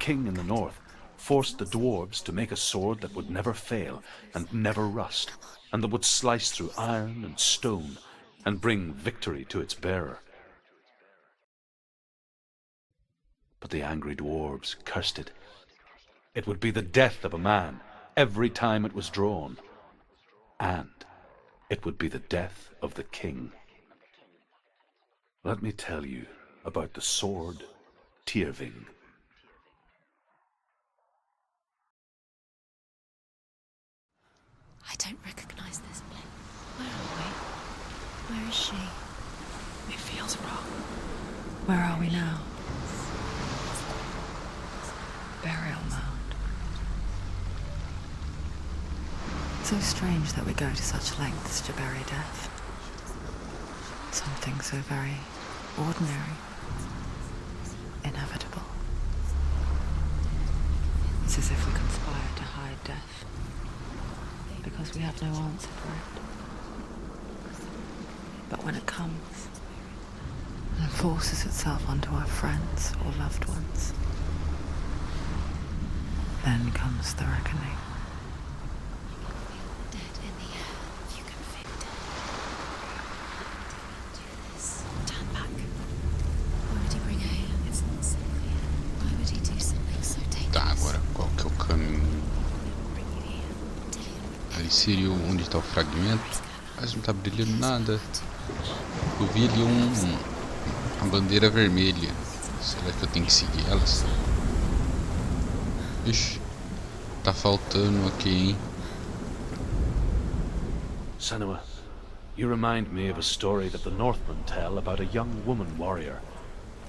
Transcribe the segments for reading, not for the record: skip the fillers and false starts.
king in the north, forced the dwarves to make a sword that would never fail and never rust, and that would slice through iron and stone and bring victory to its bearer. But the angry dwarves cursed it. It would be the death of a man every time it was drawn, and it would be the death of the king. Let me tell you about the sword Tyrving. I don't recognize this place. Where are we? Where is she? It feels wrong. Where are we now? Burial mound. So strange that we go to such lengths to bury death. Something so very ordinary, inevitable. It's as if we conspire to hide death, because we have no answer for it. But when it comes and forces itself onto our friends or loved ones, then comes the reckoning. Dead in the air, you can feel dead. Do this. Turn back. Why would he bring her here? It's not safe here. Why would he do something so dangerous? Tá, agora qual que é o caminho? Ali seria onde está o fragmento, mas não está brilhando nada. Eu vi ali uma bandeira vermelha. Será que eu tenho que seguir elas? Ixi, tá faltando aqui, hein? Senua, you remind me of a story that the Northmen tell about a young woman warrior.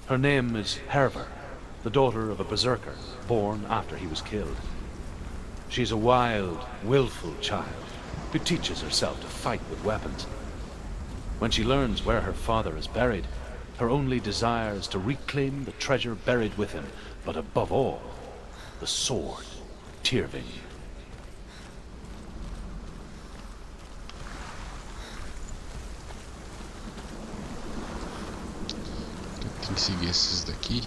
Her name is Herver, the daughter of a berserker, born after he was killed. She's a wild, willful child who teaches herself to fight with weapons. When she learns where her father is buried, her only desire is to reclaim the treasure buried with him, but above all, the sword, Tyrving. Tem que seguir esses daqui.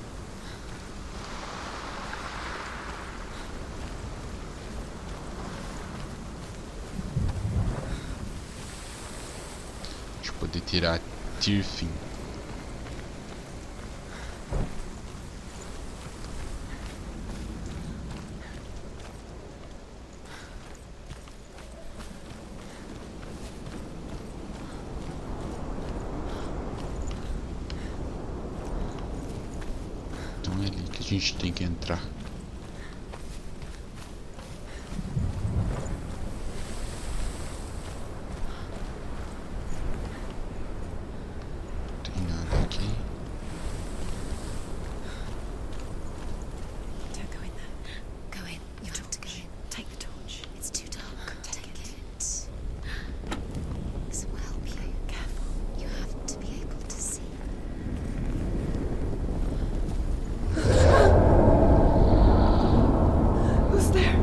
Deixa eu poder tirar Tyrving. Então é ali que a gente tem que entrar. Não tem nada aqui. Don't go in there. Go in. You have to go in. Take the torch. It's too dark. Take it. This will help you. Careful. You have to be able to see. Who's there?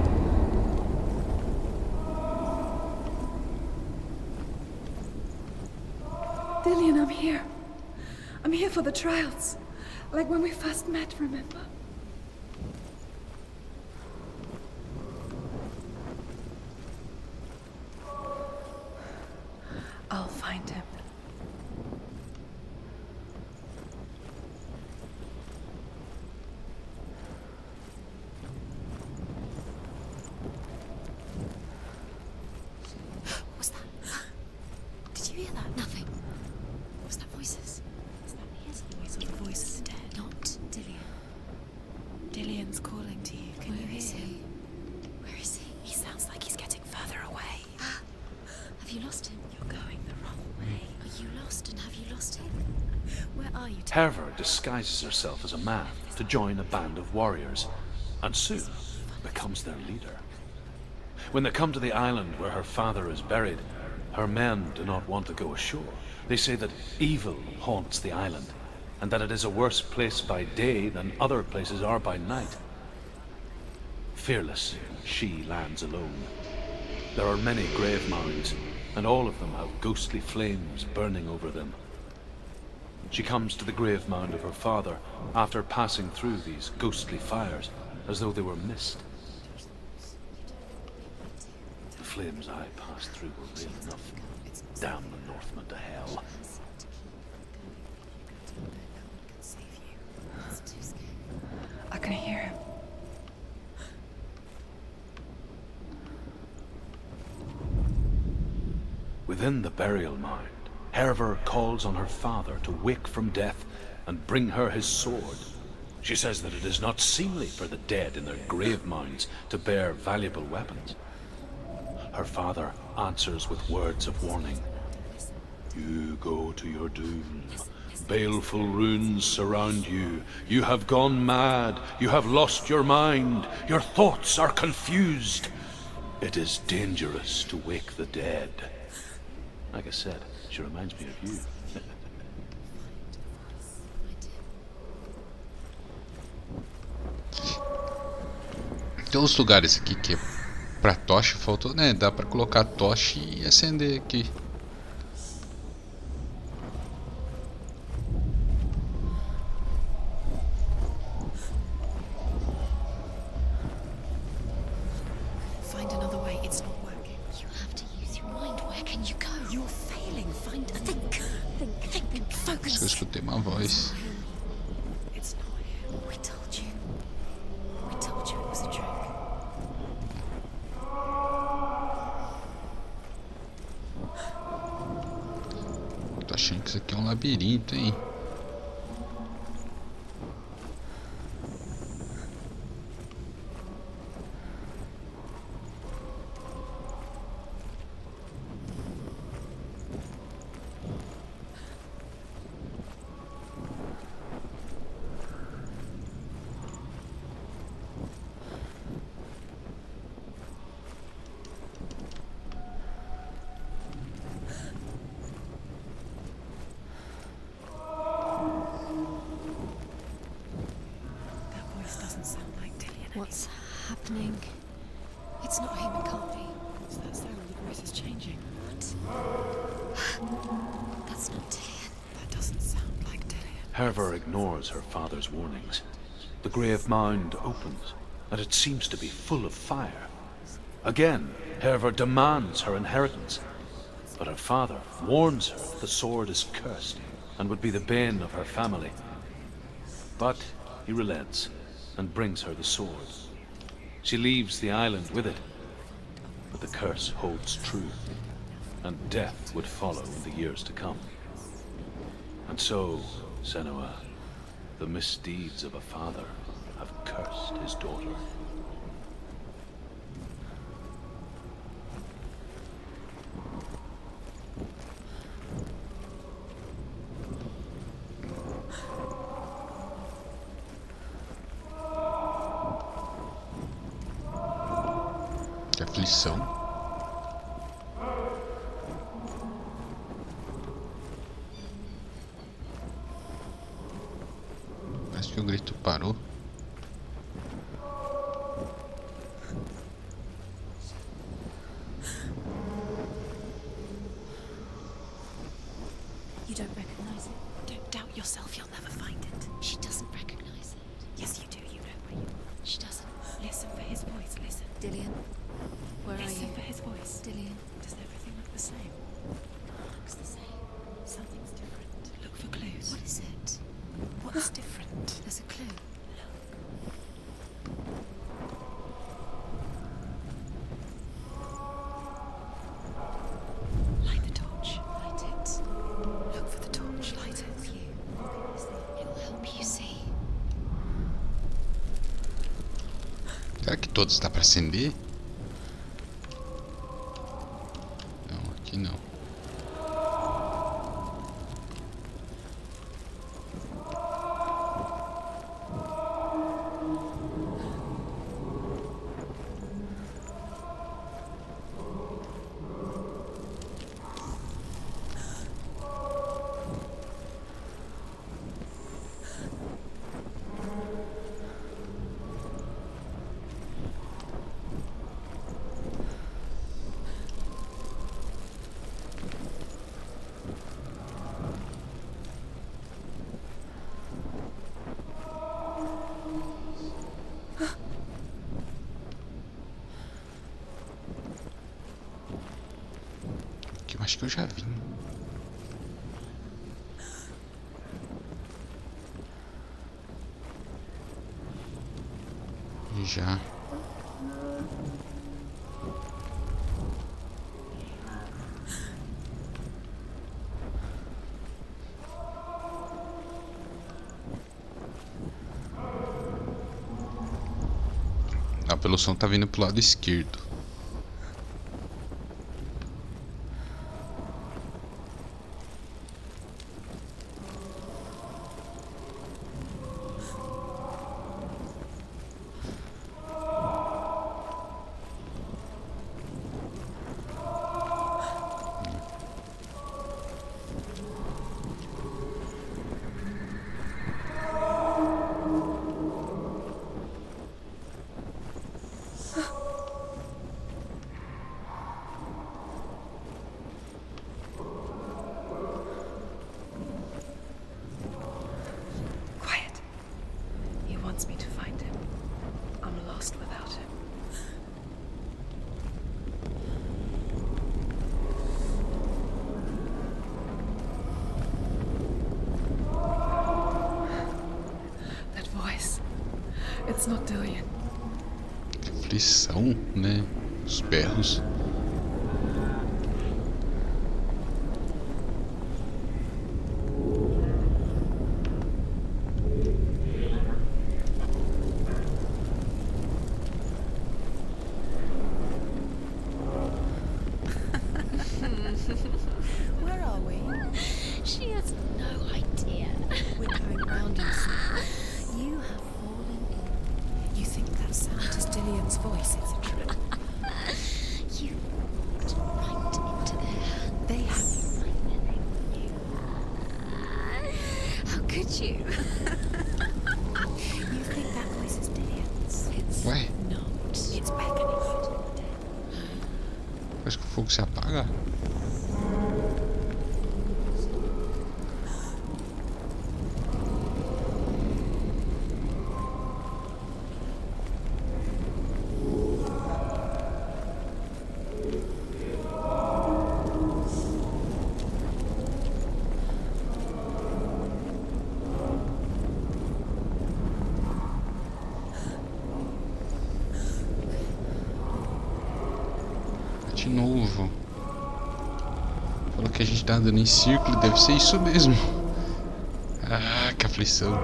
Dillian, I'm here. I'm here for the trials. Like when we first met, remember? I'll find him. What was that? Did you hear that? Nothing. Was that voices? Is that his voice or the voice of the dead? Not Dillian. Dillian's calling to you. Can you hear him? Where is he? He sounds like he's getting further away. Have you lost him? You're going the wrong way. Are you lost, and have you lost him? Where are you? Herver disguises herself as a man to join a band of warriors, and soon becomes their leader. When they come to the island where her father is buried, her men do not want to go ashore. They say that evil haunts the island, and that it is a worse place by day than other places are by night. Fearless, she lands alone. There are many grave mounds, and all of them have ghostly flames burning over them. She comes to the grave mound of her father after passing through these ghostly fires, as though they were mist. The flames I passed through were real enough. Damn the Northmen to hell. I can hear him. Within the burial mound, Hervor calls on her father to wake from death and bring her his sword. She says that it is not seemly for the dead in their grave mounds to bear valuable weapons. Her father answers with words of warning. You go to your doom. Baleful runes surround you. You have gone mad. You have lost your mind. Your thoughts are confused. It is dangerous to wake the dead. Like I said, she reminds me of you. Tem uns lugares aqui que é pra tocha, faltou, né? Dá pra colocar a tocha e acender aqui. Find another way. It's not working. You have to use your mind. Where can you go? You're failing. Find a think. Think. Focus. Acho que eu escutei uma voz. It's not him. We told you. We told you it was a trick. Tô achando que isso aqui é um labirinto, hein? That voice doesn't sound like Dillian. What's happening? It's not him, it can't be. What's that sound? The voice is changing. What? That's not Dillian. That doesn't sound like Dillian. Hervor ignores her father's warnings. The grave mound opens, and it seems to be full of fire. Again, Hervor demands her inheritance, but her father warns her that the sword is cursed and would be the bane of her family. But he relents and brings her the sword. She leaves the island with it, but the curse holds true, and death would follow in the years to come. And so, Senua, the misdeeds of a father have cursed his daughter. Que aflição. Parece que o grito parou. You don't recognize it? Don't doubt yourself, you'll never find it. She doesn't recognize it. Yes, you do. You know where you are. She doesn't. Listen for his voice. Listen. Dillian, where are you? Listen for his voice. Dillian. Does everything look the same? It looks the same. Something's different. Look for clues. What is it? What's different? There's a clue. Light the torch. Light it. Look for the torch. Light it. You. It will help you see. Será que todos dá pra acender? Não, aqui não. Eu acho que eu já vi. Já. A pelo som tá vindo pro lado esquerdo. Me to find him. I'm lost without him. That voice. It's not Dillian. Que aflição, né? Os berros. Where are we? She has no idea. We're going round in circles. You have fallen in. You think that sound is Dillian's voice? It's a trick. You walked right into their hands. They have you. How could you? You think that voice is Dillian's? It's Ué, not. It's beckoning you to the dead. parece que o fogo se apaga. De novo. Falou que a gente tá andando em círculo, deve ser isso mesmo. Ah, que aflição.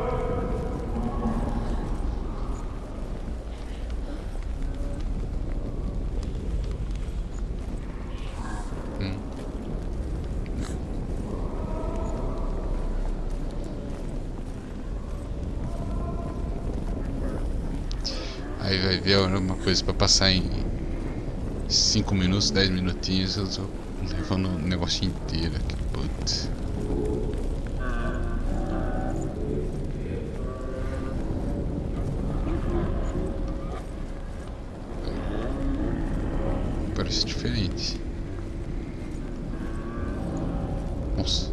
Aí vai ver uma coisa pra passar em 5 minutos, 10 minutinhos, eu tô levando o negócio inteiro aqui, putz. Parece diferente. Nossa.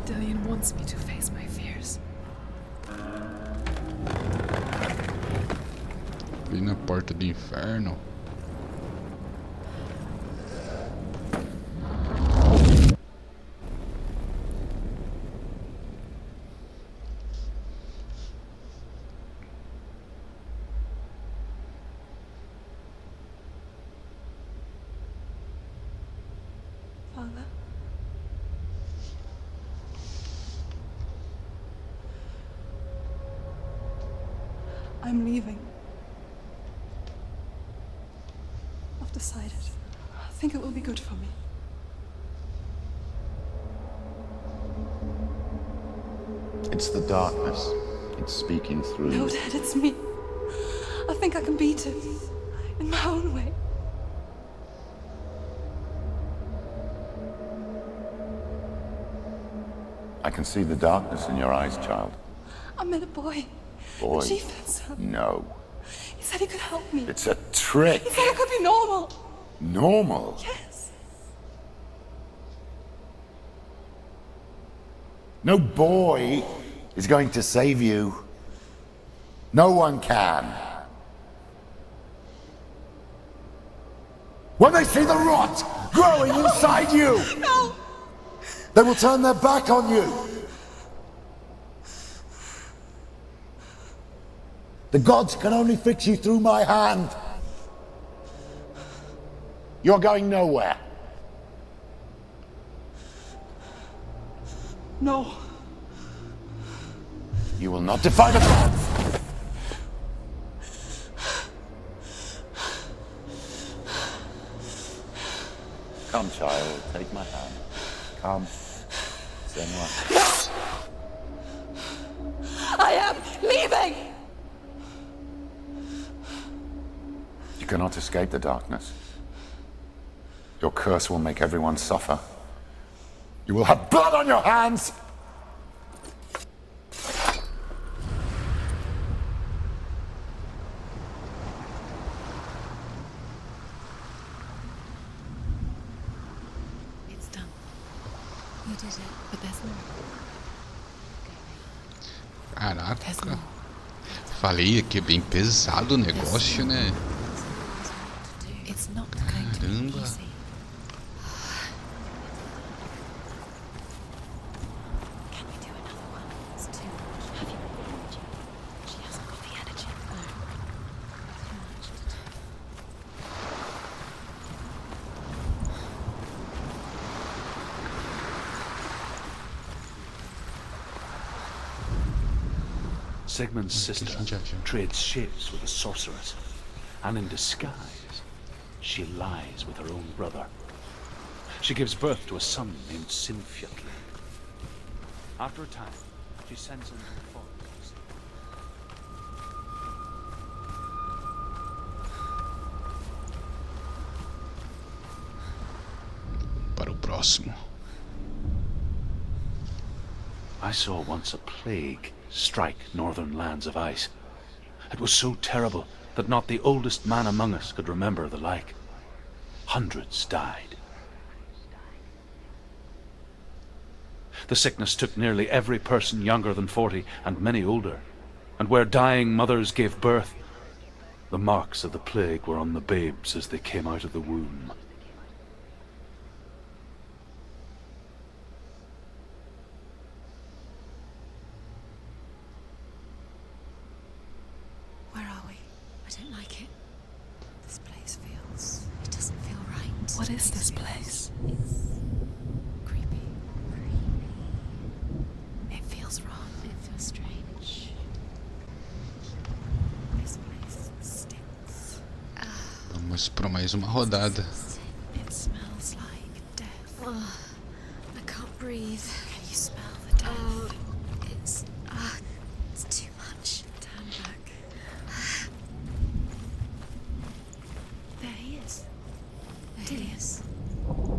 Dillian wants me to face my fears. Ali na porta do inferno. Father? I'm leaving. I've decided. I think it will be good for me. It's the darkness. It's speaking through No, you. Dad, it's me. I think I can beat it. In my own way. I can see the darkness in your eyes, child. I met a boy. Boy. The chief said so. No. He said he could help me. It's a trick. He said I could be normal. Normal. Yes. No boy is going to save you. No one can. When they see the rot growing inside you, No! they will turn their back on you. The gods can only fix you through my hand. You're going nowhere. No. You will not defy the gods. Come, child, take my hand. Come, Senua. I am leaving! You cannot escape the darkness. Your curse will make everyone suffer. You will have blood on your hands! It's done. You did it, but there's more. Caraca. Falei que é bem pesado o negócio, né? It's not going to be Caramba. easy. Can we do another one? It's too much. Have you got the energy? She hasn't got the energy. No. Too much to do. Sigmund's sister trades shapes with a sorceress, and in disguise, she lies with her own brother. She gives birth to a son named Sinfjotli. After a time, she sends him to the forest. Para o próximo. I saw once a plague strike northern lands of ice. It was so terrible that not the oldest man among us could remember the like. Hundreds died. The sickness took nearly every person younger than 40 and many older, and where dying mothers gave birth, the marks of the plague were on the babes as they came out of the womb. Where are we? I don't like it. This place feels... It doesn't feel right. What is this place? It's creepy. It feels wrong. It feels strange. This place stinks. Vamos para mais uma rodada. It smells like death. I can't breathe. Can you smell the death? It's too much. Turn back. There he is. Dilius.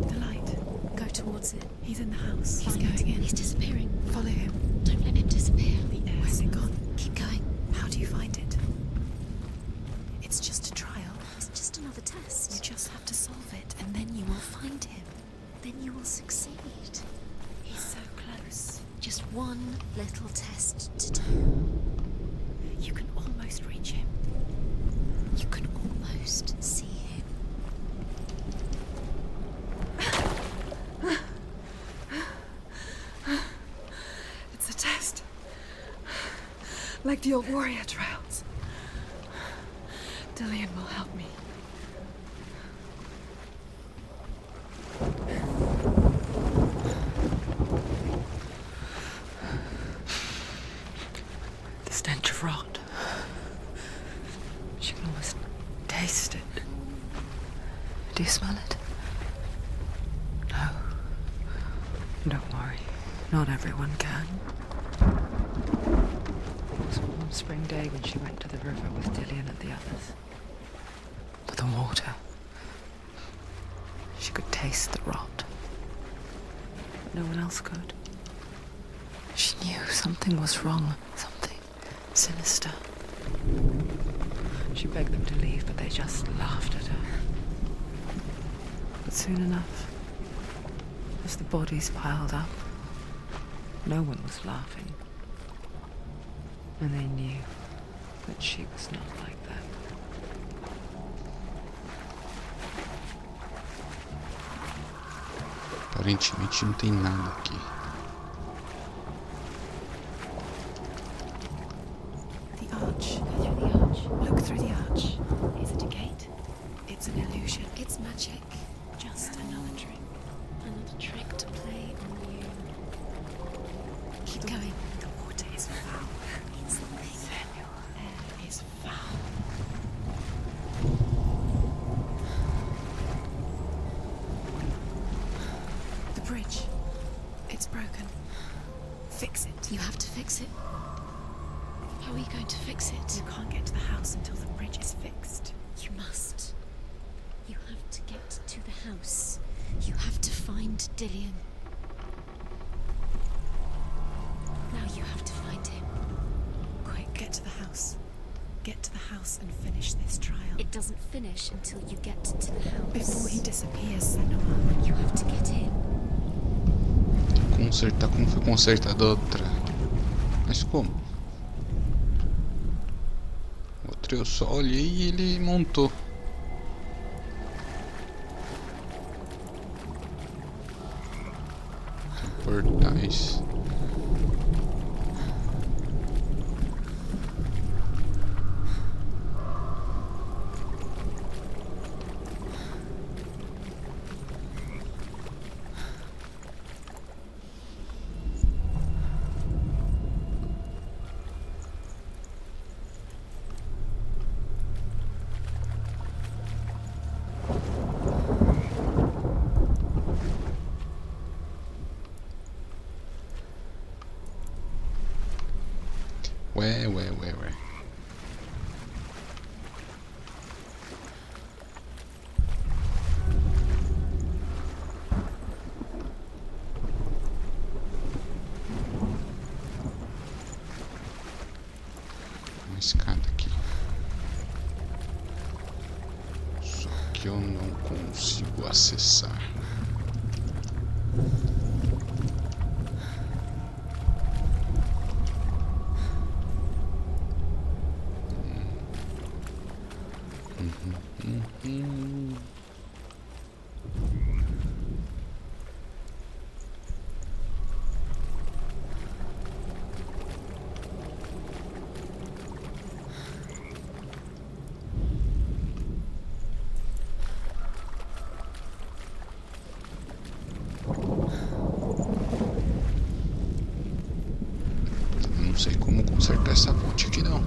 The light. Go towards it. He's in the house. He's going in. He's disappearing. Follow him. Don't let him disappear. The air. Where's it gone? Keep going. How do you find it? It's just a trial. It's just another test. You just have to solve it, and then you will find him. Then you will succeed. He's so close. Just one little test to do. You can almost reach him. You can almost see him. It's a test. Like the old warrior trials. Dillian will help me. The stench of rot. She can almost taste it. Do you smell it? No. Don't worry. Not everyone can. It was a warm spring day when she went to the river with Dillian and the others. To the water. She could taste the rot. But no one else could. She knew something was wrong. Something sinister. She begged them to leave, but they just laughed at her. But soon enough, as the bodies piled up, no one was laughing. And they knew that she was not like that. Aparentemente não tem nada aqui. The arch. Go through the arch. Look through the arch. Is it a gate? It's an illusion. It's magic. Just another trick. Another trick to play on you. Keep going. The water is foul. It's the thing. Senua. Air is foul. The bridge. It's broken. Fix it. You have to fix it. How are you going to fix it? You can't get to the house until the bridge is fixed. You must. You have to get to the house. You have to find Dillion. Now you have to find him. Quick, get to the house. Get to the house and finish this trial. It doesn't finish until you get to the house. Before he disappears, Senua. You have to get in. Consertar como foi consertada a outra. Mas como? Outra eu só olhei e ele montou. Tem portais. Ué. Uma escada aqui. Só que eu não consigo acessar. Não sei como consertar essa ponte aqui não.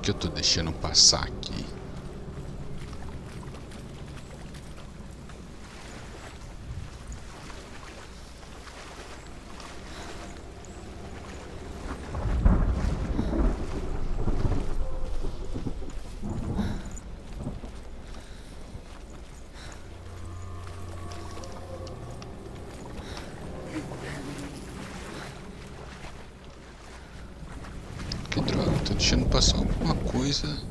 Que eu tô deixando passar aqui? Que droga, tô deixando passar alguma coisa.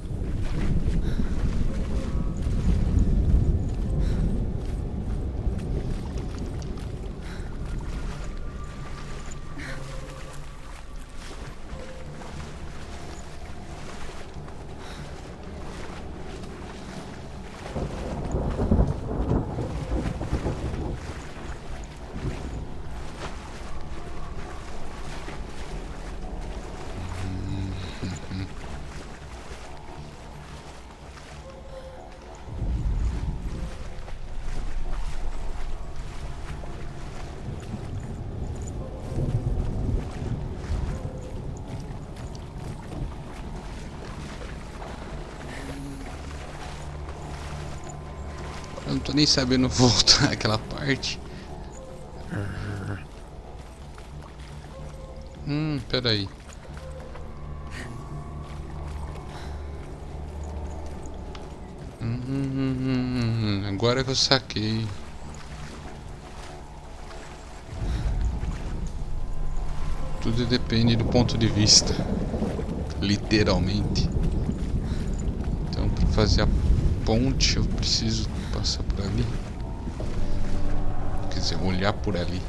não tô nem sabendo voltar aquela parte. Peraí. Agora que eu saquei. Tudo depende do ponto de vista. Literalmente. Então, para fazer a ponte, eu preciso passar por ali. Quer dizer, olhar por ali.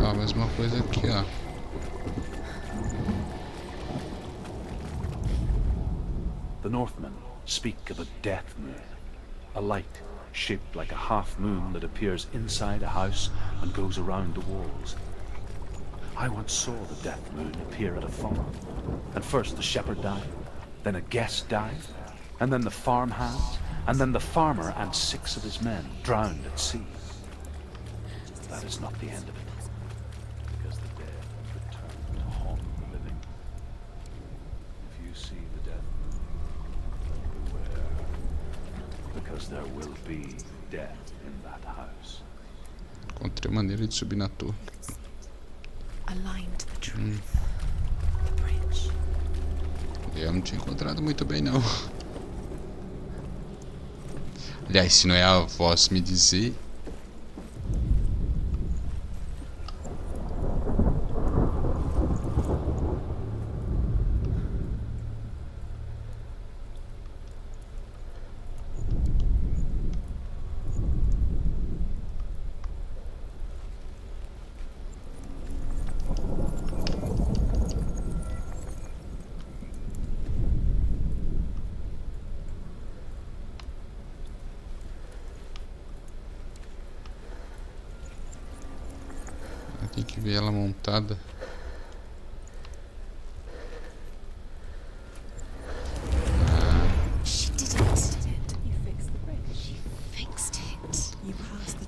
A mesma coisa aqui, ó. The Northmen speak of a death moon, a light shaped like a half moon that appears inside a house and goes around the walls. I once saw the death moon appear at a farm, and first the shepherd died, then a guest died, and then the farmhands, and then the farmer and 6 of his men drowned at sea. That is not the end of it, because the dead return to haunt the living. If you see the death moon, beware, because there will be death in that house. Encontrei maneira de subir na torre. Aligned to the truth. The bridge. Eu não tinha encontrado muito bem, não. Aliás, se não é a voz me dizer... Tem que ver ela montada.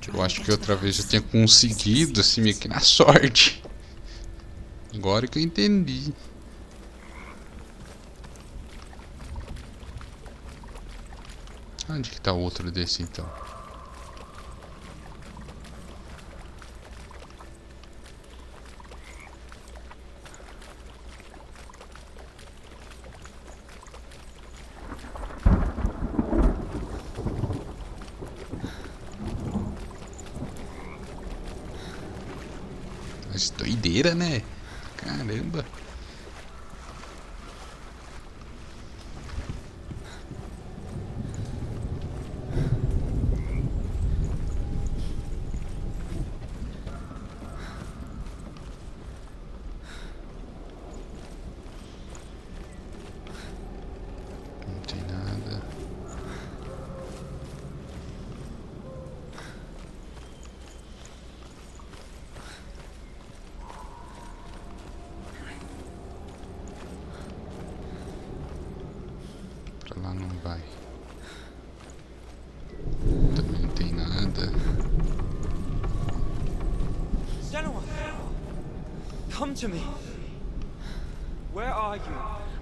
Eu acho que outra vez eu tinha conseguido, assim, meio que na sorte. Agora que eu entendi. Onde que tá o outro desse, então? Mas doideira, né? Caramba. Não tem nada. Pra lá não vai. Também não tem nada. Senua! Come to me! Where are you?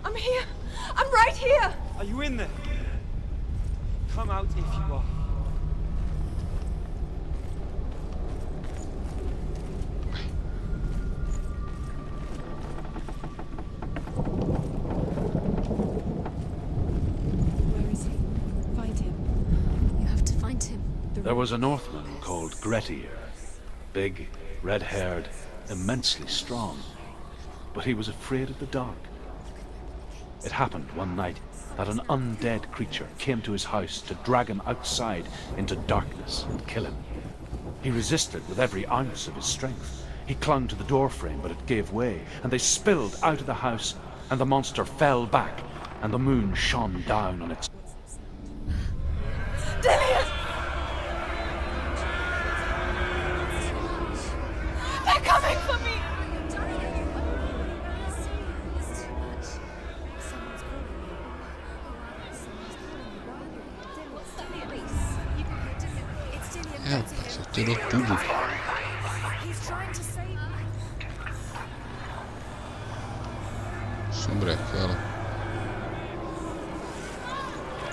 I'm here! I'm right here! Are you in there? Come out if you are. Where is he? Find him. You have to find him. There was a Northman called Grettir, big, red-haired, immensely strong, but he was afraid of the dark. It happened one night that an undead creature came to his house to drag him outside into darkness and kill him. He resisted with every ounce of his strength. He clung to the doorframe, but it gave way, and they spilled out of the house, and the monster fell back, and the moon shone down on its... Dillion! They're coming for me! É, você alterou tudo. He's trying to save me.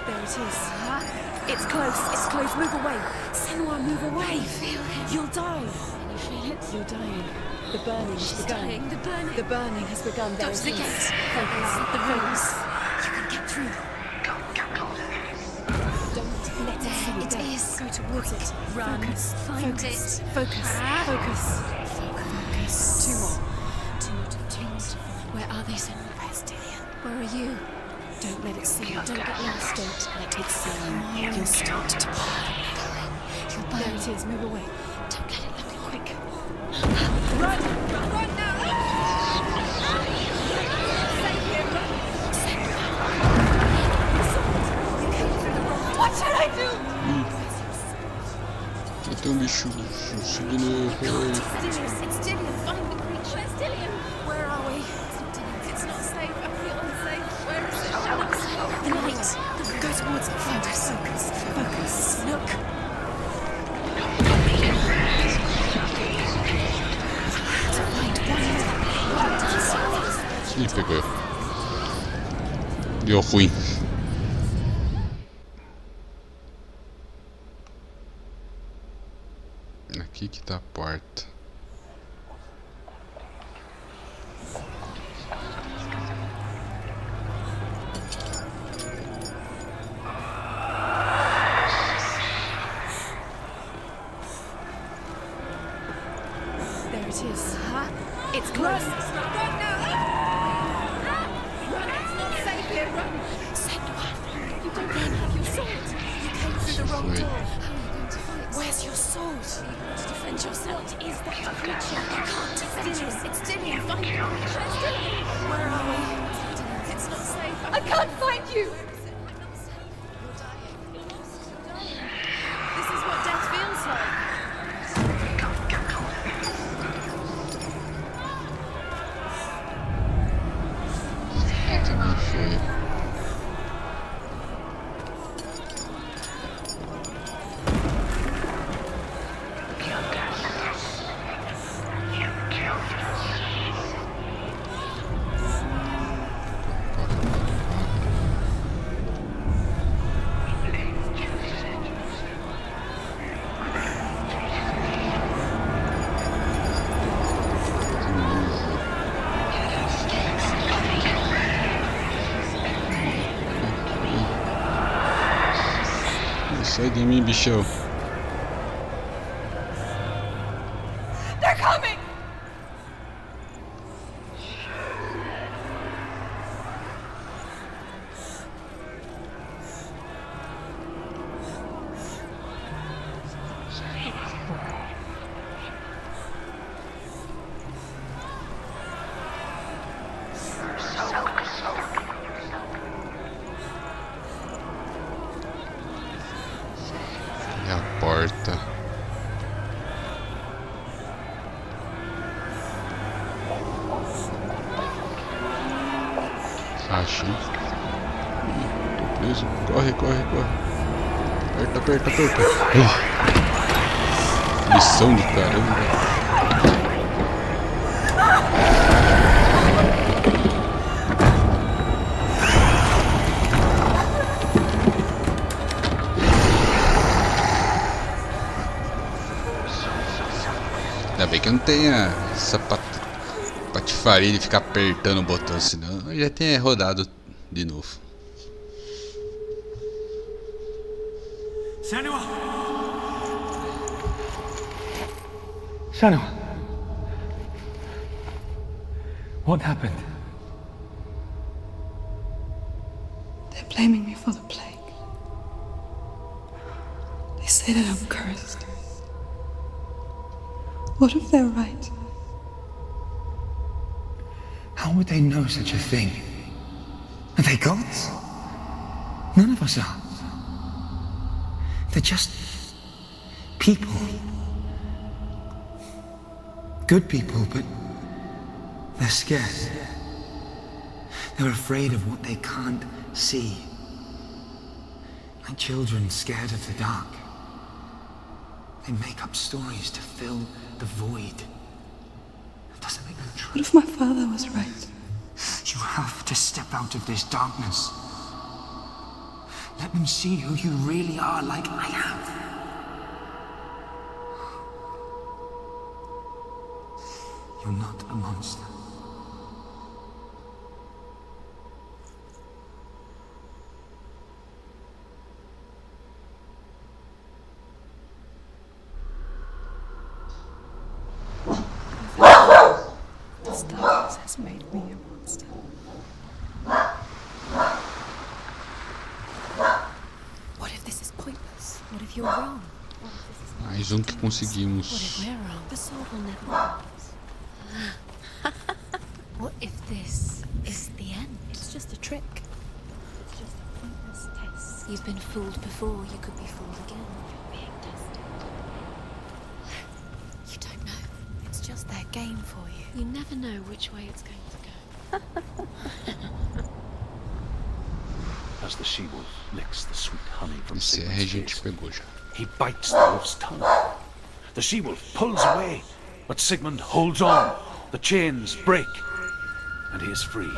There it is. It's close. It's close. Move away. Senua, move away. Feel it. You'll die. Can you feel it? You're dying. The burning has begun. Dying. The burning. The burning has begun. Go to the gate. Focus. The rooms. You can get through. Don't let it see you. It is. Go towards it. Run. Focus. Find it. Focus. Focus. Focus. Two more. Where are they, Senua? Where are you? Don't let it see you. Don't get lost. Don't let it see you. You'll start to burn. You'll burn. There it is. Move away. Don't let it look quick. Run! Run now! Save him! What should I do? Tem um bicho seguindo. It's Dillian. Find the creature. Where's Dillian? Where are we? It's not safe. I feel unsafe. Where is it? The light. Go towards it. Focus. Focus. Focus. Look. Ih, pegou. Deu ruim. Aqui que tá a porta. There it is. It's close. Run now! Run! It's not safe here. Run! Senua, you don't have your sword. You came through the wrong door. How are you going to fight? Where's your sword? Are you going to defend yourself? What is that creature? You can't defend yourself. It's Dillian. Find it. Where's Dillian? Where are we? It's not safe. I can't find you. Where is it? I'm not safe. You're dying. You're lost. You're dying. This is what death feels like. Também foi. Sai de mim, bichão. They're coming! E a porta. Achei. Ih, tô preso. Corre, corre, corre. Aperta, aperta, aperta. Missão de caramba. Ainda bem que não tenha essa patifaria de ficar apertando o botão, senão eu já tinha rodado de novo. Senua! Senua! What happened? They're blaming me for the plague. They say that I'm cursed. What if they're right? How would they know such a thing? Are they gods? None of us are. They're just people. Good people, but they're scared. They're afraid of what they can't see. Like children scared of the dark. They make up stories to fill the void. It doesn't make them true. What if my father was right? You have to step out of this darkness. Let them see who you really are, like I have. You're not a monster. This darkness has made me a monster. What if this is pointless? What if you're wrong? What if this is Mais um que What if conseguimos. we're wrong? The sword will never lose. What if this is the end? It's just a trick. It's just a pointless test. You've been fooled before. You could be fooled again. You're being tested. You don't know. It's just their game for you. You never know which way it's going to go. As the she-wolf licks the sweet honey from Esse R a Sigmund's gente face, pegou já. he bites the wolf's tongue. The she-wolf pulls away, but Sigmund holds on. The chains break, and he is free.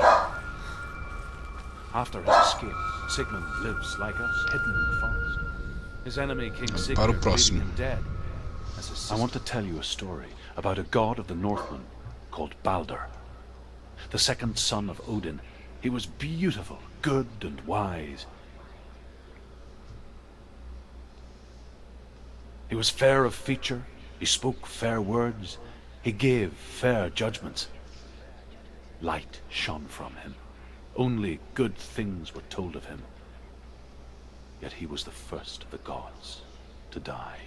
After his escape, Sigmund lives like us, hidden in the forest. His enemy, King Para o Sigurd, leaving próximo. him dead. I want to tell you a story about a god of the Northmen called Balder. The second son of Odin, he was beautiful, good, and wise. He was fair of feature, he spoke fair words, he gave fair judgments. Light shone from him. Only good things were told of him. Yet he was the first of the gods to die.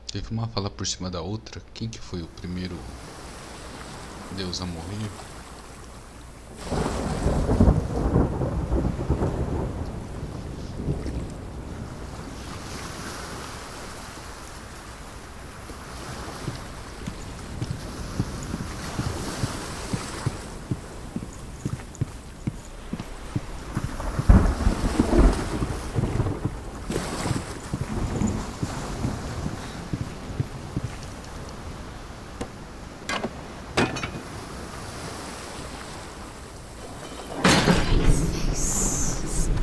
Teve uma fala por cima da outra. Quem que foi o primeiro deus a morrer?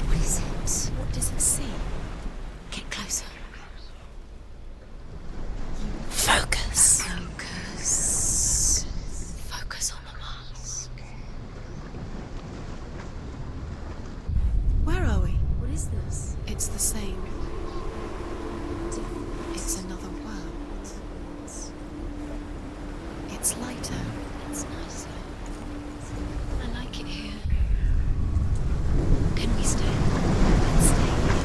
What is it? What does it see? Get closer. Focus. Focus. Focus on the mask. Where are we? What is this? It's the same. It's another world. It's lighter. It's nicer. I like it here. Can we stay? Let's stay here.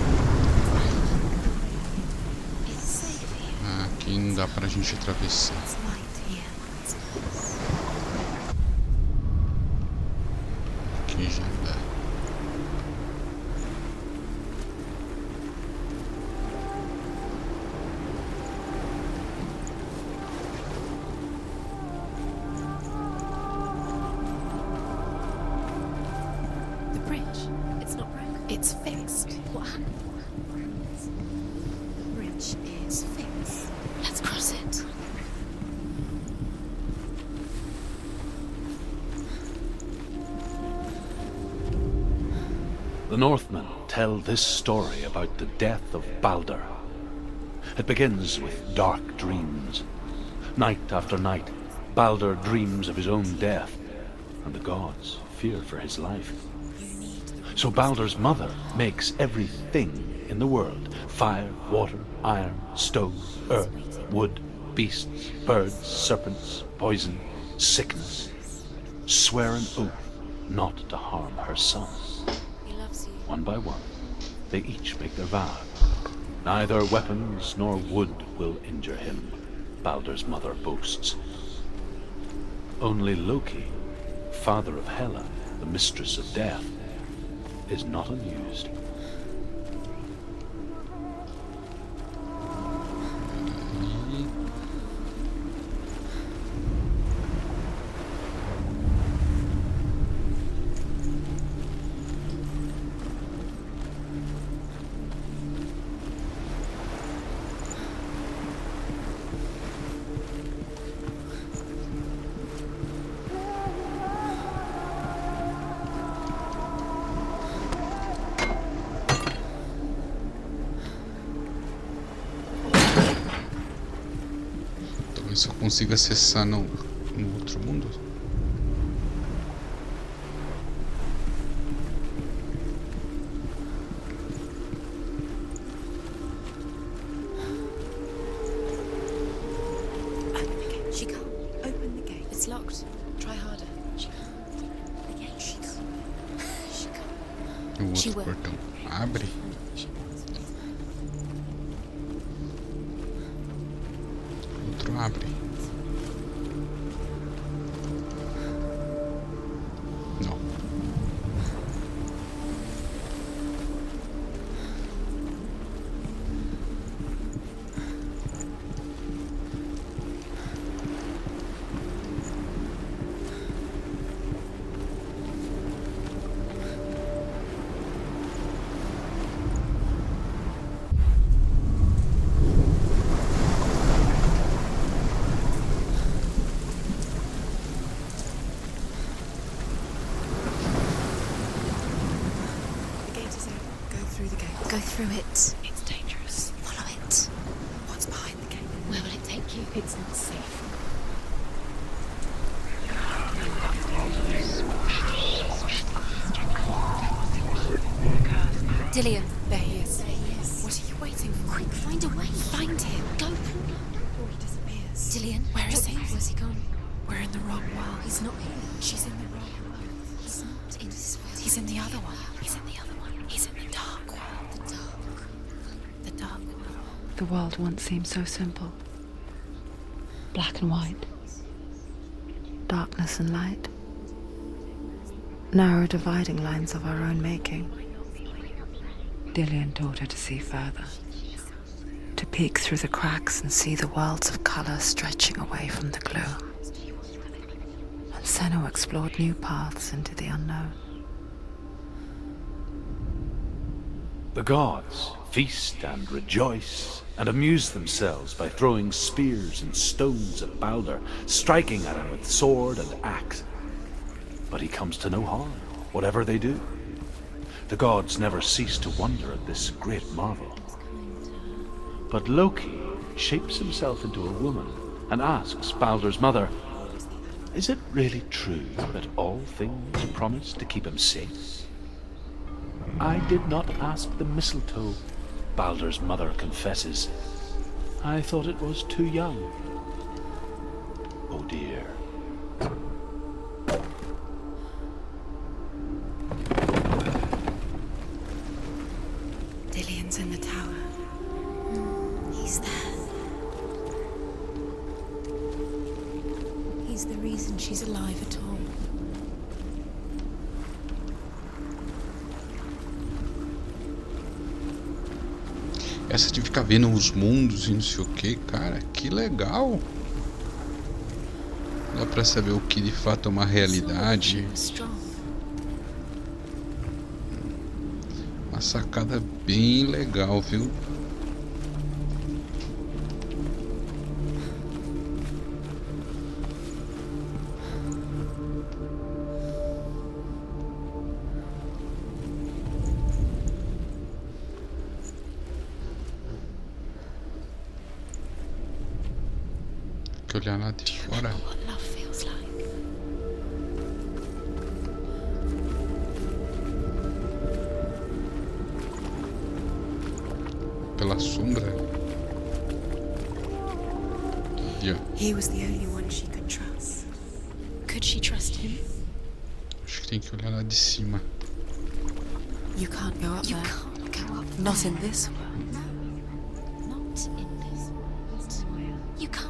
It's safe here. Ah, aqui não dá pra gente atravessar. It's light here. It's nice. Aqui já dá. The bridge. It's not broken. It's fixed. What happened? The bridge is fixed. Let's cross it. The Northmen tell this story about the death of Balder. It begins with dark dreams. Night after night, Balder dreams of his own death, and the gods fear for his life. So Balder's mother makes everything in the world: fire, water, iron, stone, earth, wood, beasts, birds, serpents, poison, sickness. Swear an oath not to harm her sons. He loves you. One by one, they each make their vow. Neither weapons nor wood will injure him, Balder's mother boasts. Only Loki, father of Hela, the mistress of death, is not amused. só consigo acessar no outro mundo. She can't. Open the gate. It's locked. Try harder. She can't. The gate. She can't. She can't. O She outro will. portão abre. O outro abre. Não. The gate is open. Go through the gate. Go through it. It's dangerous. Follow it. What's behind the gate? Where will it take you? It's not safe. Dillian. There he is. There he is. What are you waiting for? Quick, find a way. Find him. Go. Before he disappears. Dillian, where is he? Where's he gone? We're in the wrong world. He's not here. She's in the wrong world. He's not in this world. He's in the other one. He's in the other one. He's in the dark world. The dark world. The world once seemed so simple. Black and white. Darkness and light. Narrow dividing lines of our own making. Dillian taught her to see further. To peek through the cracks and see the worlds of colour stretching away from the glue. And Senua explored new paths into the unknown. The gods feast and rejoice and amuse themselves by throwing spears and stones at Baldur, striking at him with sword and axe. But he comes to no harm, whatever they do. The gods never cease to wonder at this great marvel. But Loki shapes himself into a woman and asks Baldur's mother, "Is it really true that all things promise to keep him safe?" "I did not ask the mistletoe," Baldur's mother confesses. "I thought it was too young." Oh dear. Dillian's in the tower. He's there. He's the reason she's alive at all. Essa de ficar vendo os mundos e não sei o que, cara, que legal. Dá pra saber o que de fato é uma realidade. Uma sacada bem legal, viu? Que olhar lá de fora. Pela sombra. Yeah. He was the only one she could trust. Could she trust him? Acho que tem que olhar lá de cima. You can't go up there. You can't go up there. Not in this world. No. Not in this world. You can't.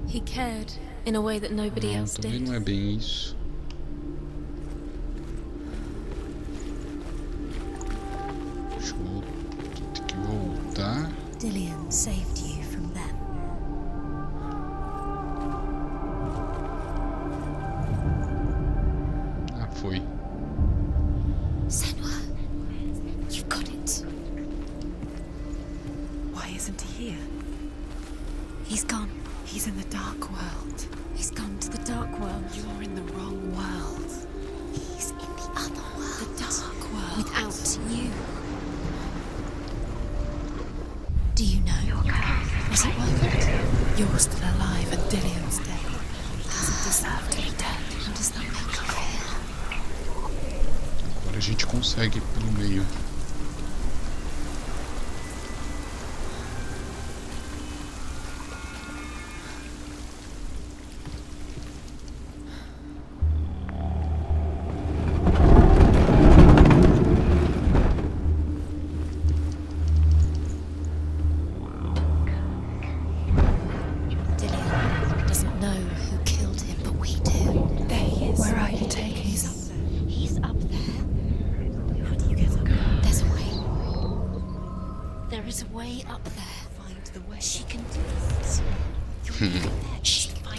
He cared in a way that nobody Não, else também did. não é bem isso. Deixa eu ter que voltar. Dillian saved you from them. Ah, foi. Senua, you've got it. Why isn't he here? He's gone. He's in the dark world. He's gone to the dark world. You're in the wrong world. He's in the other world. The dark world. Without you. Was it worth it? You're still alive and Dillian's dead. Doesn't deserve to be dead. How does that make you feel? Agora a gente consegue pelo meio.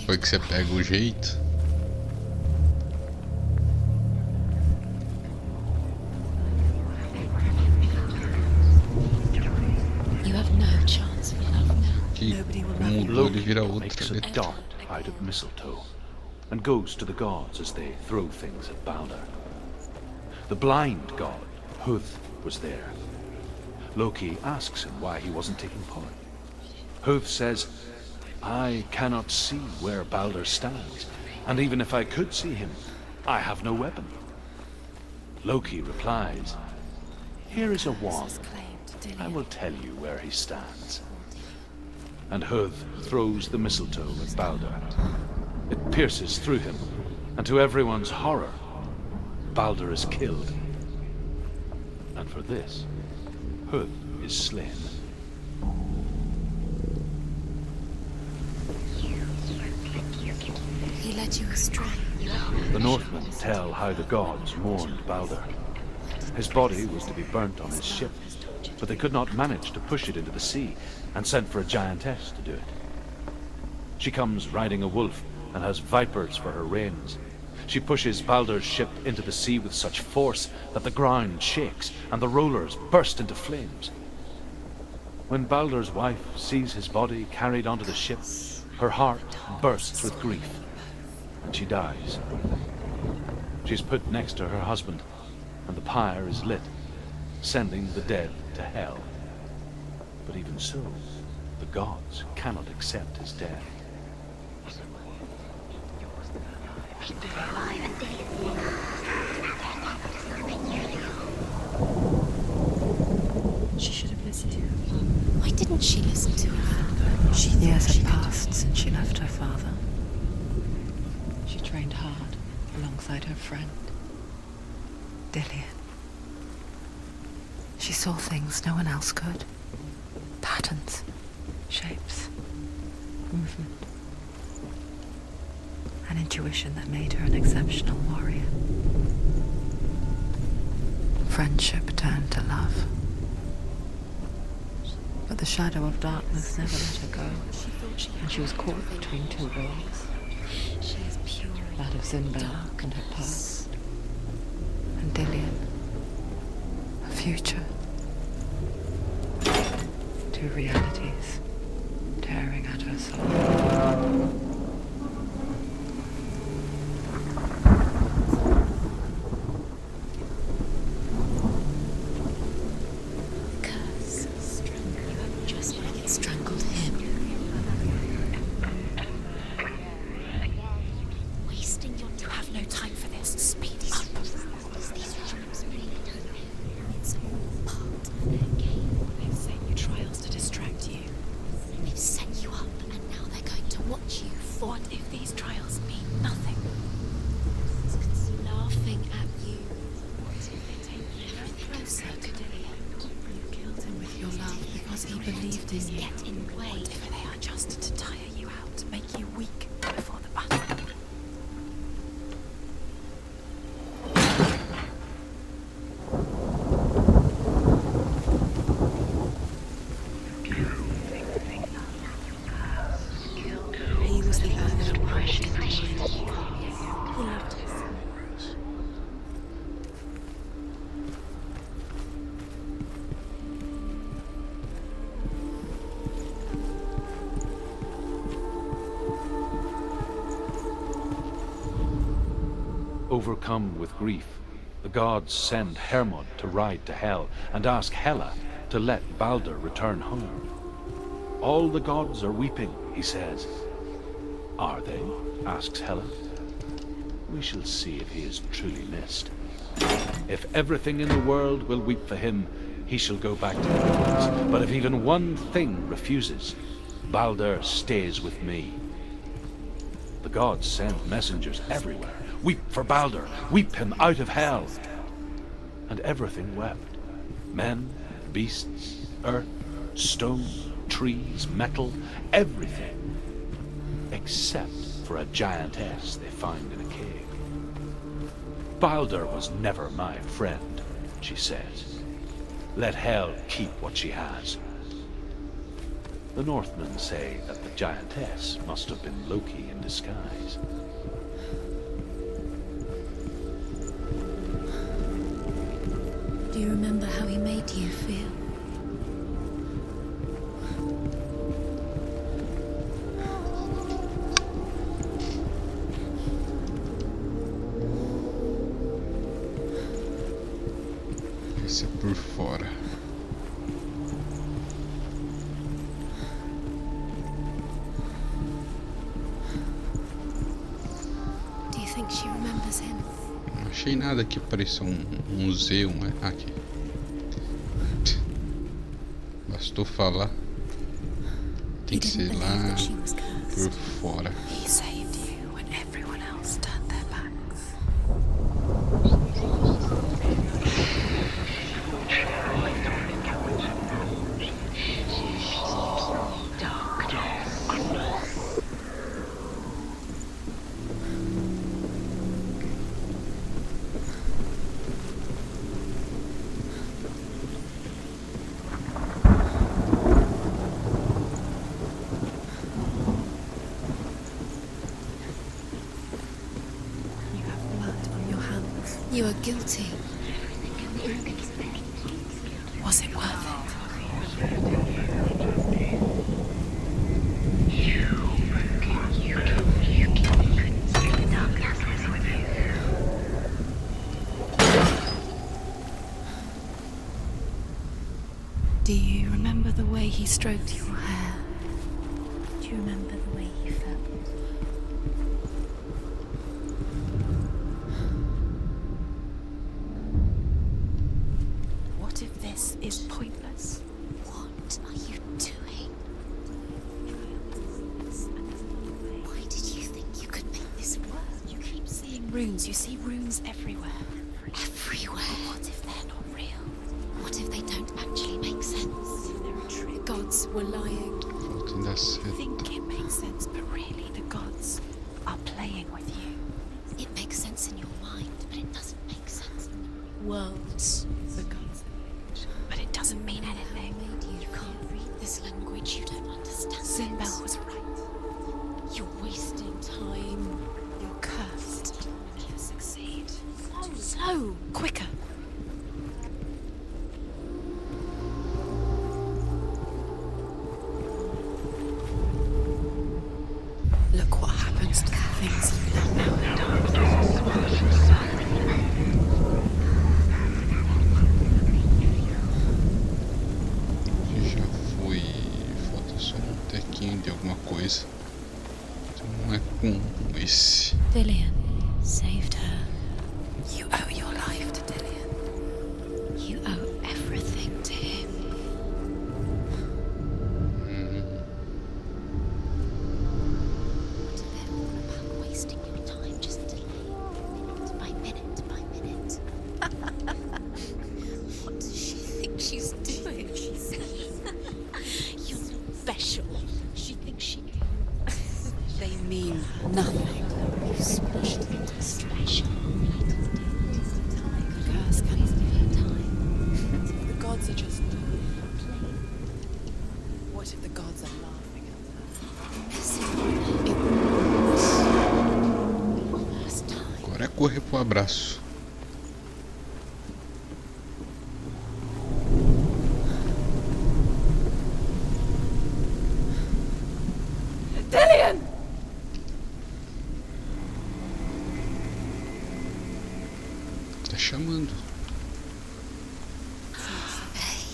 Foi que você pega o jeito. Que mudou, ele vira outra makes a letra. dart out of mistletoe and goes to the gods as they throw things at Balder. The blind god, Huth, was there. Loki asks him why he wasn't taking part. Huth says, I cannot see where Balder stands, and even if I could see him, I have no weapon. Loki replies, here is a wand. I will tell you where he stands. And Huth throws the mistletoe at Balder. It pierces through him, and to everyone's horror, Balder is killed. And for this, Huth is slain. He led you astray. The Northmen tell how the gods mourned Balder. His body was to be burnt on his ship, but they could not manage to push it into the sea, and sent for a giantess to do it. She comes riding a wolf and has vipers for her reins. She pushes Balder's ship into the sea with such force that the ground shakes and the rollers burst into flames. When Balder's wife sees his body carried onto the ship, her heart bursts with grief, and she dies. She's put next to her husband, and the pyre is lit, sending the dead to hell. But even so, the gods cannot accept his death. She should have listened to her father. Why didn't she listen to her father? She Years had passed since she left her father. She trained hard alongside her friend, Dillian. She saw things no one else could. Patterns, shapes, movement. An intuition that made her an exceptional warrior. Friendship turned to love. But the shadow of darkness never let her go, and she was caught between two worlds. That of Zinbel and her past, and Dillian, her future. Two realities tearing at her soul. Overcome with grief, the gods send Hermod to ride to Hell and ask Hela to let Balder return home. All the gods are weeping, he says. Are they? Asks Helen. We shall see if he is truly missed. If everything in the world will weep for him, he shall go back to the gods. But if even one thing refuses, Baldur stays with me. The gods send messengers everywhere. Weep for Baldur, weep him out of hell. And everything wept. Men, beasts, earth, stone, trees, metal, everything. Except for a giantess they find in a cave. Baldur was never my friend, she says. Let hell keep what she has. The Northmen say that the giantess must have been Loki in disguise. Do you remember how he made you feel? Esse é por fora. Do you think she remembers him? Não achei nada aqui, parecia um museu, né? Aqui. Bastou falar. Tem que ser lá por fora. He saved you when everyone else turned their backs. You are guilty. Was it worth it? Do you remember the way he stroked your hair? Do you remember the way he felt? What if this is pointless? What are you doing? Why did you think you could make this work? You keep seeing runes. You see runes everywhere. Everywhere? What if they're not real? What if they don't actually make sense? What if they're a trick? Gods were lying. Falta ainda I seta. think it makes sense, but really the gods are playing with you. It makes sense in your mind, but it doesn't make sense in the worlds. The gods, but it doesn't mean anything. You can't read this language. You don't understand. Sinbel was right. You're wasting time. You're cursed. You'll never succeed. Slow, quicker. Look what happens to the things you love now. Já foi. Falta só um tequinho de alguma coisa. Então não é com esse. Dillian saved her. You owe your life to Dillian. You owe everything to him. What if they're all about wasting your time, just delaying minute by minute by minute? What does she think she's doing? You're special. She thinks she can. They mean nothing. You smashed into special. Curse comes Wasting her time. The gods are just. What if the gods are laughing at First time. Agora é correr pro abraço. Dillian! Tá chamando.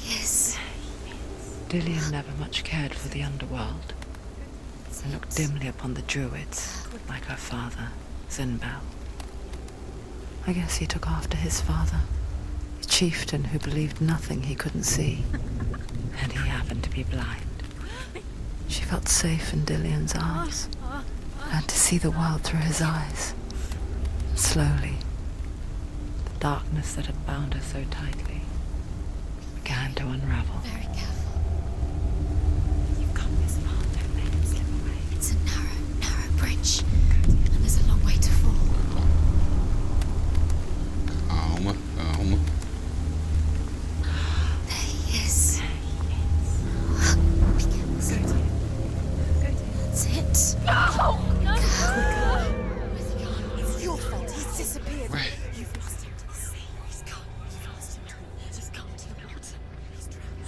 Yes. Dillian never much cared for the underworld, and looked dimly upon the druids, like her father, Zinbel. I guess he took after his father, a chieftain who believed nothing he couldn't see, and he happened to be blind. She felt safe in Dillian's arms, and to see the world through his eyes. Slowly, the darkness that had bound her so tightly began to unravel. Very careful. You've come this far, don't let it slip away. It's a narrow bridge, and there's a long way to fall. Calma, calma. There he is. Be careful. That's it. No! It's your fault. He's disappeared. Ué, You've lost him to the sea. He's gone. You've lost him to the... Just come to the water. He's drowned.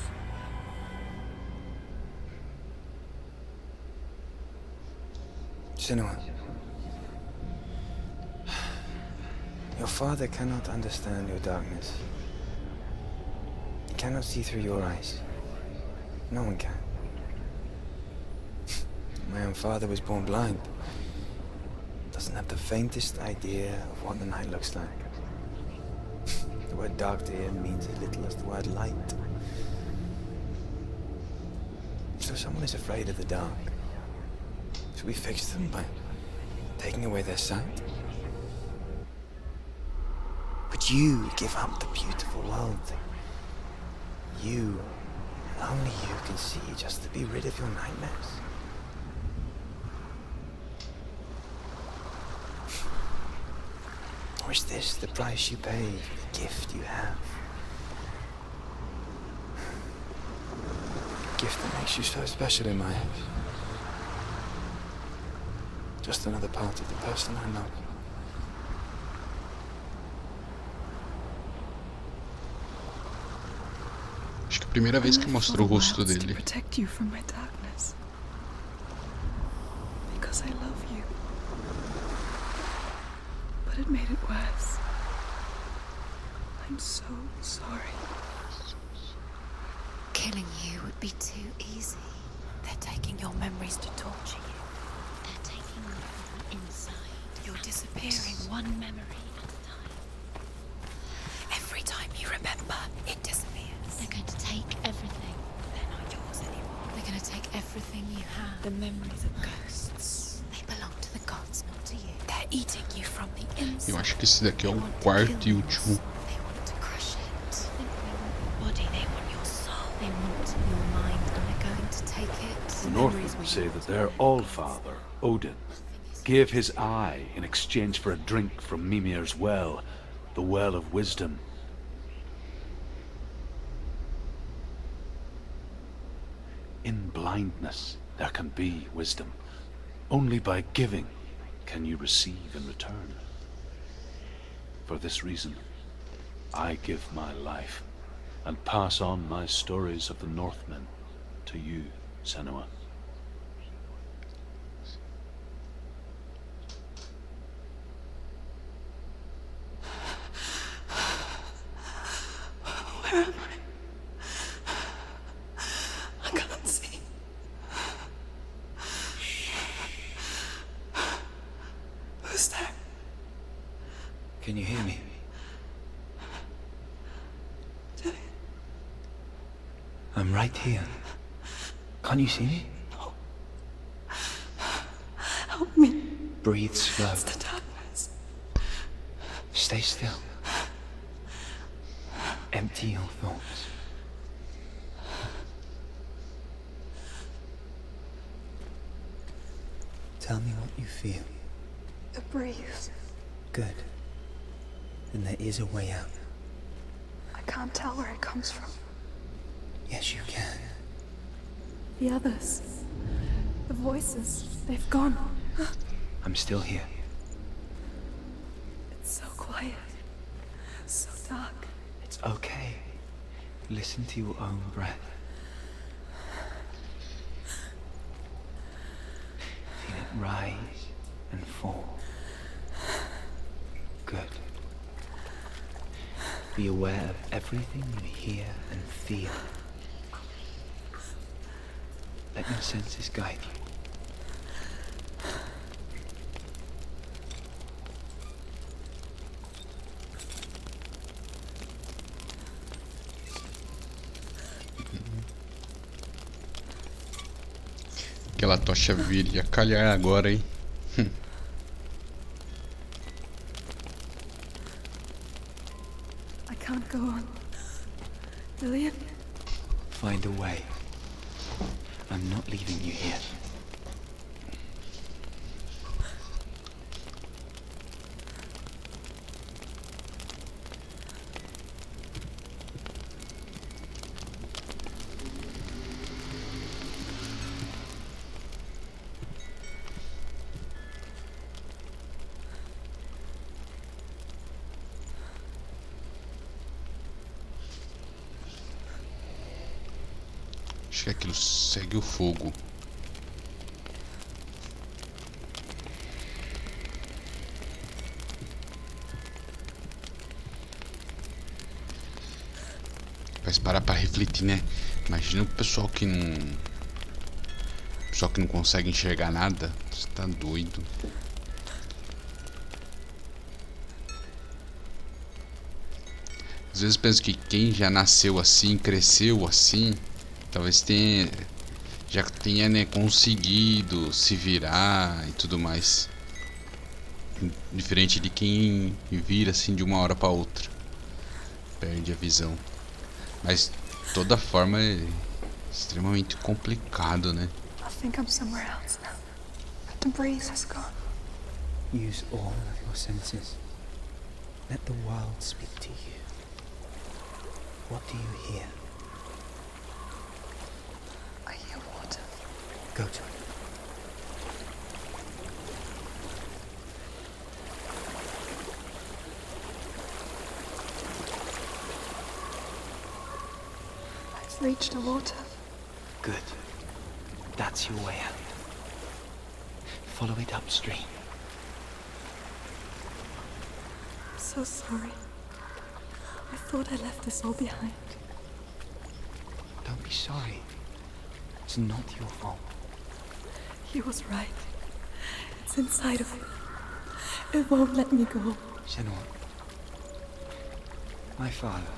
Senua, your father cannot understand your darkness. He cannot see through your eyes. No one can. My own father was born blind. Doesn't have the faintest idea of what the night looks like. The word dark to him means as little as the word light. So someone is afraid of the dark. Should we fix them by taking away their sight? But you give up the beautiful world. You, and only you, can see just to be rid of your nightmares. Or is this the price you pay for the gift you have? A gift that makes you so special in my eyes. Just another part of the person I love. acho que a primeira vez que mostrou o rosto To dele. protect you from my darkness. Because I love you. But it made it worse. I'm so sorry. Killing you would be too easy. They're taking your memories to torture you. They're taking you from the inside. You're disappearing one memory at a time. Every time you remember, it disappears. They're going to take everything. They're not yours anymore. They're going to take everything you have. The memories of ghosts. They belong to the gods, not to you. They're eating you from the inside. Eu acho que esse daqui é o quarto e último. They want to crush it. They want your body, they want your soul. They want your mind, and they're going to take it. The Northmen say that their Allfather, Odin, gave his eye in exchange for a drink from Mimir's well, the well of wisdom. In blindness, there can be wisdom. Only by giving can you receive in return. For this reason, I give my life and pass on my stories of the Northmen to you, Senua. Where am I? I can't see. Who's there? Can you hear me? I'm right here. Can't you see me? No. Help me. Breathe slow. It's the darkness. Stay still. Empty your thoughts. Tell me what you feel. A breeze. Good. Then there is a way out. I can't tell where it comes from. Yes, you can. The others. The voices. They've gone. I'm still here. It's so quiet. So dark. It's okay. Listen to your own breath. Feel it rise and fall. Good. Be aware of everything you hear and feel. Let your senses guide you. Aquela tocha viria calhar agora, hein? I can't go on. Lillian? Find a way. I'm not leaving you here. Acho que aquilo segue o fogo. Faz parar pra refletir, né? Imagina o pessoal que não... pessoal que não consegue enxergar nada. Você tá doido. Às vezes penso que quem já nasceu assim, cresceu assim, talvez já tenha, né, conseguido se virar e tudo mais. Diferente de quem vira assim de uma hora para outra. Perde a visão. Mas de toda forma é extremamente complicado, né? I think I'm somewhere else now. The breeze has gone. Use all of your senses. Let the world speak to you. What do you hear? I hear water. Go to it. I've reached the water. Good. That's your way out. Follow it upstream. I'm so sorry. I thought I left this all behind. Don't be sorry. It's not your fault. He was right. It's inside of me. It won't let me go. Senua. My father.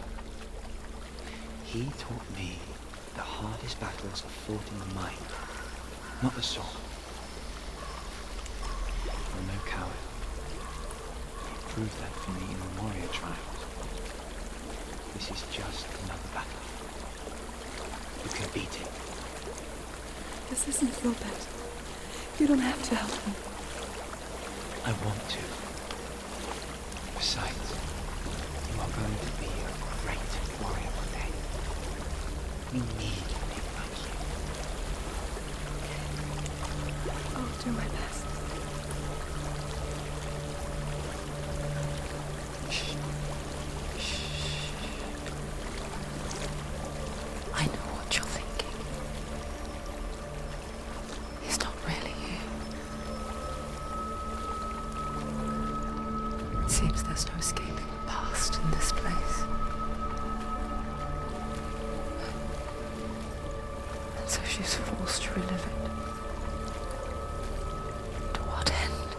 He taught me the hardest battles are fought in the mind, not the sword. I'm no coward. He proved that for me in the warrior trials. This is just another battle. You can beat it. This isn't your battle. You don't have to help me. I want to. Besides, you are going to be a great warrior one day. We need people like you. I'll do my best. I know what you're thinking. He's not really here. It seems there's no escaping the past in this place. And so she's forced to relive it. To what end?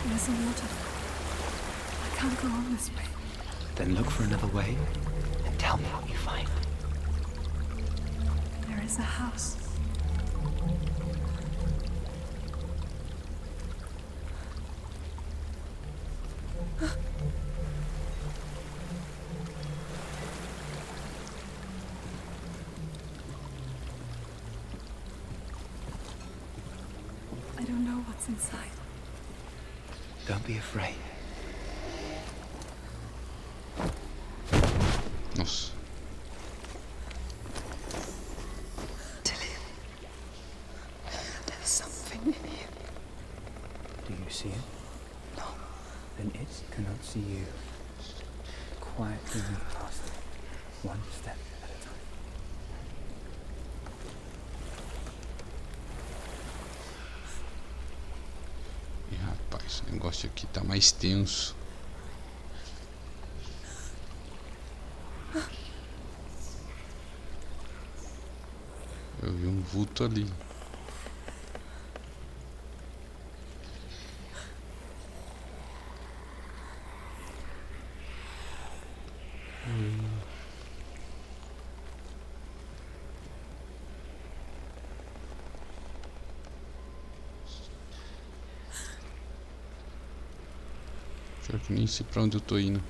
There's a water. I can't go on this way. Then look for another way and tell me what you find. There is a house. I don't know what's inside. Don't be afraid. Nossa. Dillian, there's something in here. Do you see it? No. Then it cannot see you. Quietly move past it, one step at a time. negócio aqui tá mais tenso. Eu vi um vulto ali. Pior que nem sei pra onde eu tô indo.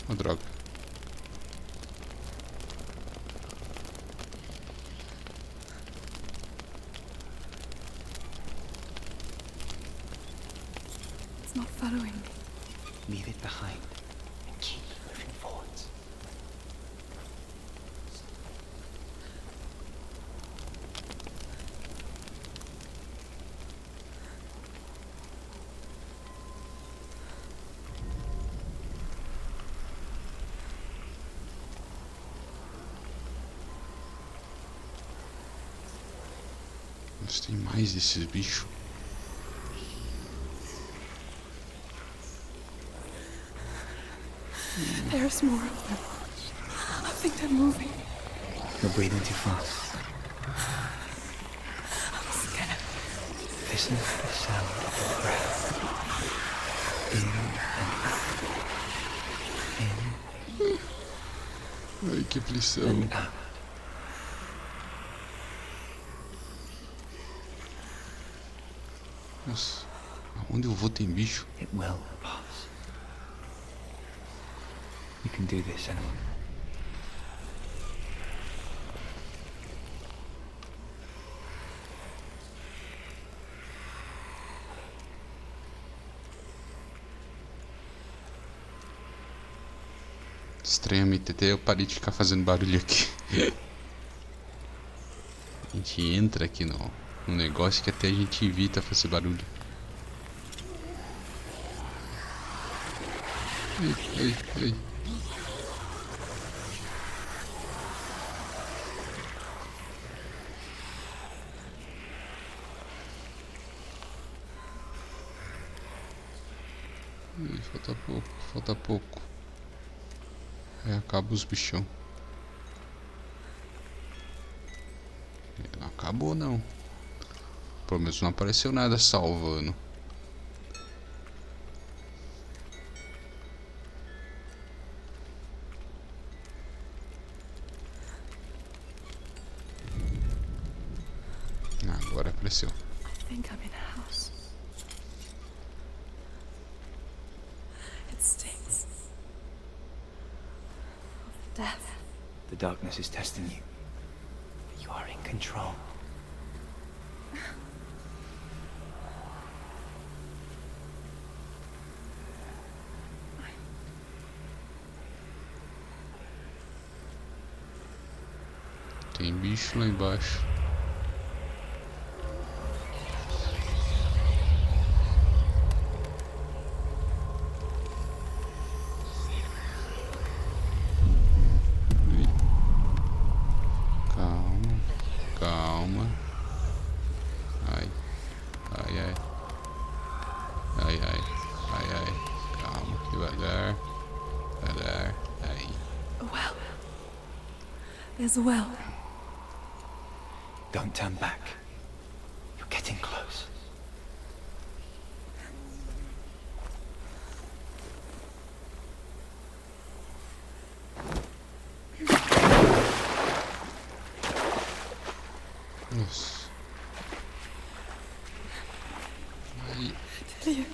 Oh, droga. It's not following me. Leave it behind and keep moving forwards. Mas tem mais desses bichos. There's more of them. I think they're moving. You're breathing too fast. I'm scared. Listen to the sound of your breath. In and out. In Ai, que aflição. and out. Nossa, aonde eu vou tem bicho? It will pass. You can do this, Senua. Estranhamente, até eu parei de ficar fazendo barulho aqui. A gente entra aqui no negócio que até a gente evita fazer barulho. Ei, ei, ei. Ih, falta pouco, falta pouco. Aí acaba os bichão. Não acabou não. Pelo menos não apareceu nada salvando. Agora apareceu. I think I'm in a house. It stinks. Of death. The darkness is testing you. You are in control. Tem bicho lá embaixo. Calma, calma. Ai, ai, ai. Ai, ai, ai, ai. Calma, devagar. Devagar. Aí. A well. There's a well. Don't turn back. You're getting close. Nossa. Aí. Delia.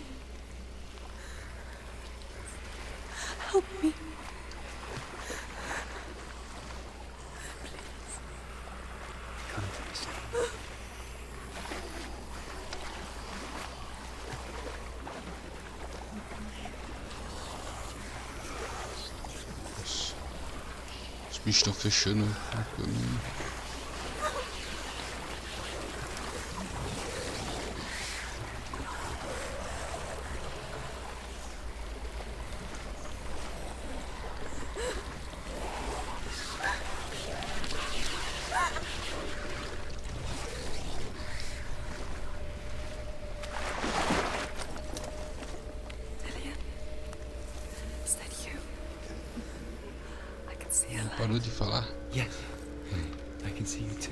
Help me. Come to me, Senua. Nossa. Os bichos estão fechando o caminho. Parou de falar? Yes. I can see you too.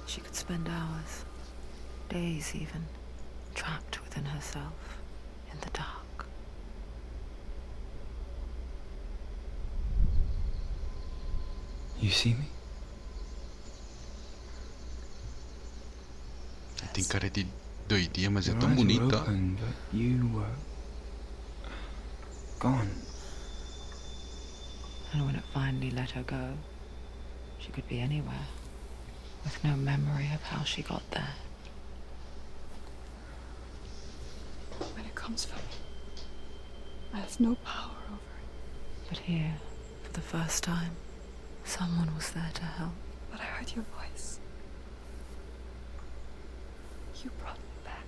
She could spend hours, days even, trapped within herself, in the dark. You see me? Tem cara de doidinha, mas é Your tão eyes were bonita. open, but you were gone. And when it finally let her go, she could be anywhere, with no memory of how she got there. When it comes for me, I have no power over it. But here, for the first time, someone was there to help. But I heard your voice. You brought me back.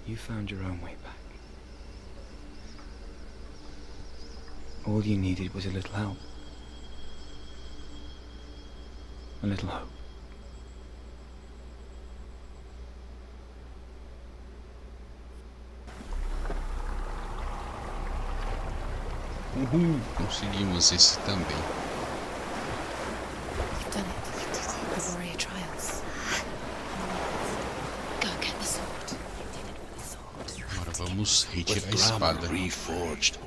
You found your own way back. All you needed was a little help. A little hope. Conseguimos esse também. You've done it. The warrior trials. Go get the sword. Agora vamos retirar a With espada. Gramr reforged,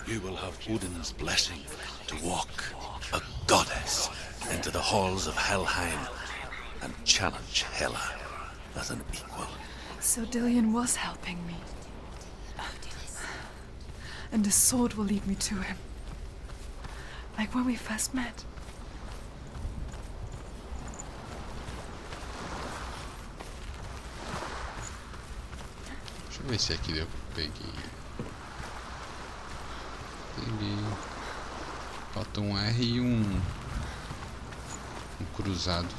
you will have Odin's blessing to walk, a goddess, into the halls of Helheim and challenge Hela as an equal. So Dillion was helping me. And the sword will lead me to him. Like when we first met. Deixa eu ver se aqui eu peguei. Peguei. Falta um R e um cruzado.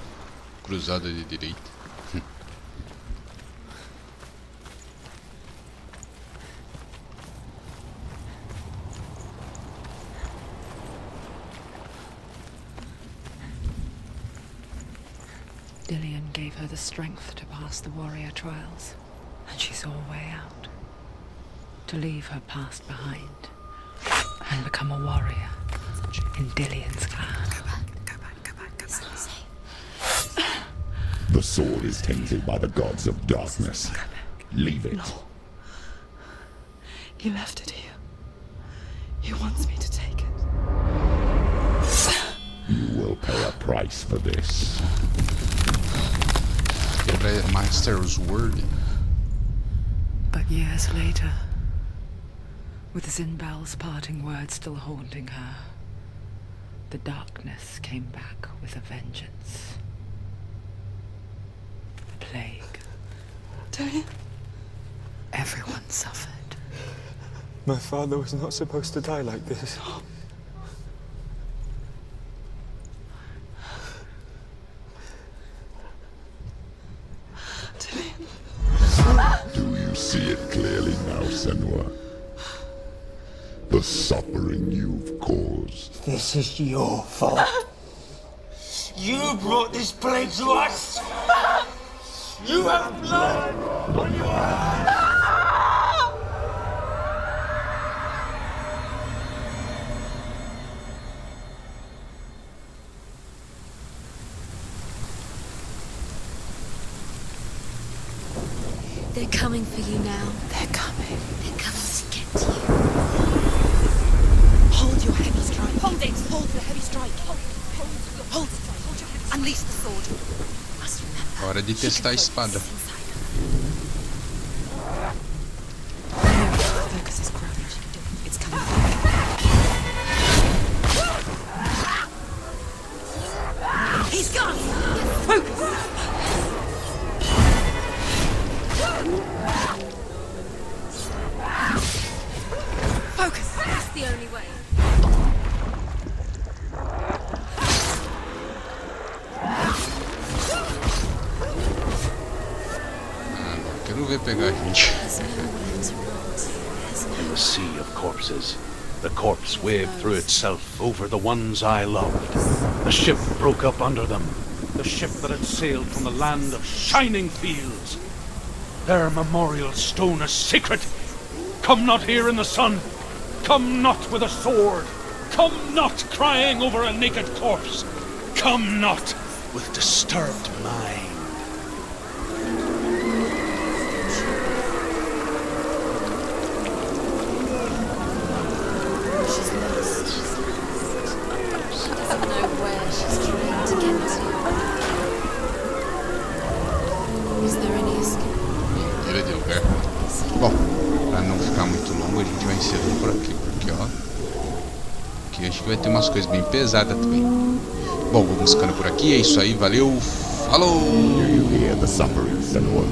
Cruzado de direita. Dillion gave her the strength to pass the warrior trials, and she saw a way out. To leave her past behind, and become a warrior in Dillion's clan. Go back. It's not safe. The sword is tainted by the gods of darkness. Leave it. No. He left it here. He wants me to take it. You will pay a price for this. Master's word. But years later, with Zinbal's parting words still haunting her, the darkness came back with a vengeance. The plague. Dillion? Everyone suffered. My father was not supposed to die like this. Do you see it clearly now, Senua? The suffering you've caused. This is your fault. You brought this plague to us! You have blood on your hands! They're coming for you now. They're coming. They're coming to get to you. Hold your heavy strike. Hold it. Hold the heavy strike. Hold it. Hold your heavy strike. Unleash the sword. Must remember. Hora de testar a espada. Focus is growing. It's coming back. He's gone. Focus. Focus. That's the only way. quero ver pegar a gente. In the sea of corpses, the corpse waved through itself over the ones I loved. The ship broke up under them, the ship that had sailed from the land of shining fields. Their memorial stone is sacred. Come not here in the sun. Come not with a sword. Come not crying over a naked corpse. Come not with disturbed mind. Madeira de lugar. Bom, pra não ficar muito longo, a gente vai encerrando por aqui. Porque, ó. Aqui acho que vai ter umas coisas bem pesadas também. Bom, vamos ficando por aqui. É isso aí, valeu. Falou! You hear the suffering, Senua.